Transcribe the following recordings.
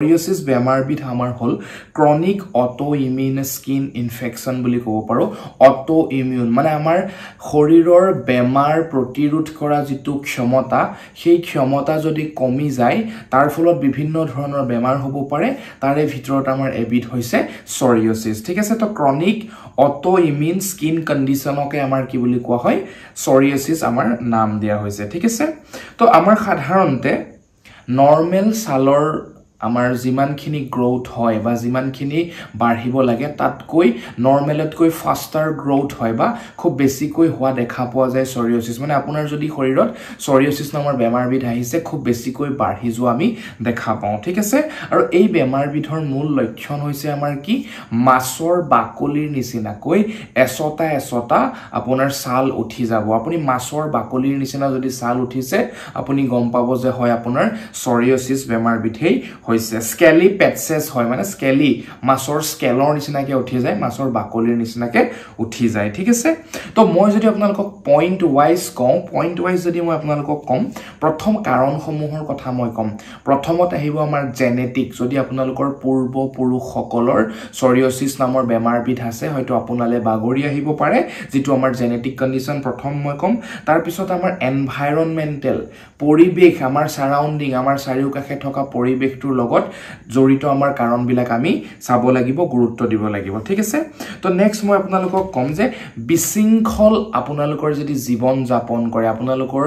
Psoriasis বেমাৰবিধ আমাৰ হল chronic autoimmune skin infection বুলি ক'ব পাৰো autoimmune মানে আমাৰ শৰীৰৰ বেমাৰ প্ৰতিৰোধ কৰা যেটো ক্ষমতা সেই ক্ষমতা যদি কমি যায় তাৰ ফলত বিভিন্ন ধৰণৰ বেমাৰ হ'ব পাৰে তাৰে ভিতৰত আমাৰ এবিধ হৈছে psoriasis ঠিক আছে তো chronic autoimmune skin conditionকে আমাৰ কি বুলি কোৱা হয় psoriasis আমাৰ নাম দিয়া হৈছে ঠিক আছে তো আমাৰ সাধাৰণতে নৰমাল সালৰ আমাৰ জিমানখিনি গ্ৰোথ হয় বা জিমানখিনি বাঢ়িব লাগে তাতকৈ নৰমালতকৈ ফাস্টাৰ গ্ৰোথ হয় বা খুব বেছিকৈ হোৱা দেখা পোৱা যায় psoriasis মানে আপোনাৰ যদি শৰীৰত psoriasis নামৰ বেমাৰবিধ আহিছে খুব বেছিকৈ বাঢ়ি যোৱা আমি দেখা পাওঁ ঠিক আছে আৰু এই বেমাৰবিধৰ মূল লক্ষণ হৈছে আমাৰ কি মাছৰ বাকলিৰ নিচিনাকৈ এছটা আপোনাৰ ছাল উঠি যাব আপুনি মাছৰ বাকলিৰ নিচিনা যদি ছাল উঠিছে আপুনি গম পাব যে হয় আপোনাৰ psoriasis বেমাৰবিধেই হৈছে স্কেলি পেটচেছ হয় মানে স্কেলি মাছৰ স্কেলৰ নিচিনাকে উঠি যায় মাছৰ বাকলিৰ নিচিনাকে উঠি যায় ঠিক আছে তো মই যদি আপোনালোকক পইণ্ট ওয়াইজ যদি মই আপোনালোকক কম প্ৰথম কাৰণসমূহৰ কথা মই কম প্ৰথমত আহিব আমাৰ জেনেটিক যদি আপোনালোকৰ পূৰ্বপুৰুষসকলৰ psoriasis নামৰ বেমাৰবিধ আছে হয়তো আপোনালে বাগৰি আহিব পাৰে যেটো আমাৰ জেনেটিক কন্ডিশন প্ৰথম মই কম তাৰ পিছত আমাৰ এনভায়ৰনমেন্টাল পৰিবেশ আমাৰ সাৰাউন্ডিং আমাৰ চাৰিওকাষে থকা পৰিবেশটোৰ লগত জড়িত আমাৰ কাৰণবিলাক আমি চাব লাগিব গুৰুত্ব দিব লাগিব ঠিক আছে তো নেক্সট মই আপোনালোকক কম যে বিশৃংখল আপোনালোকৰ যদি জীৱন যাপন কৰে আপোনালোকৰ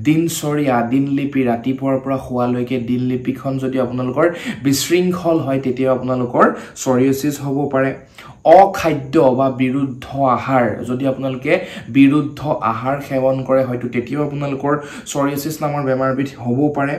দিনচৰ্যা দিনলিপি ৰাতিপুৱাৰ পৰা শুৱালৈকে দিনলিপিখন যদি আপোনালোকৰ বিশৃংখল হয় তেতিয়া আপোনালোকৰ psoriasis হ'ব পাৰে অখাদ্য বা বিৰুদ্ধ আহাৰ যদি আপোনালোকে বিৰুদ্ধ আহাৰ সেৱন কৰে হয়তো তেতিয়াও আপোনালোকৰ psoriasis নামৰ বেমাৰবিধ হ'ব পাৰে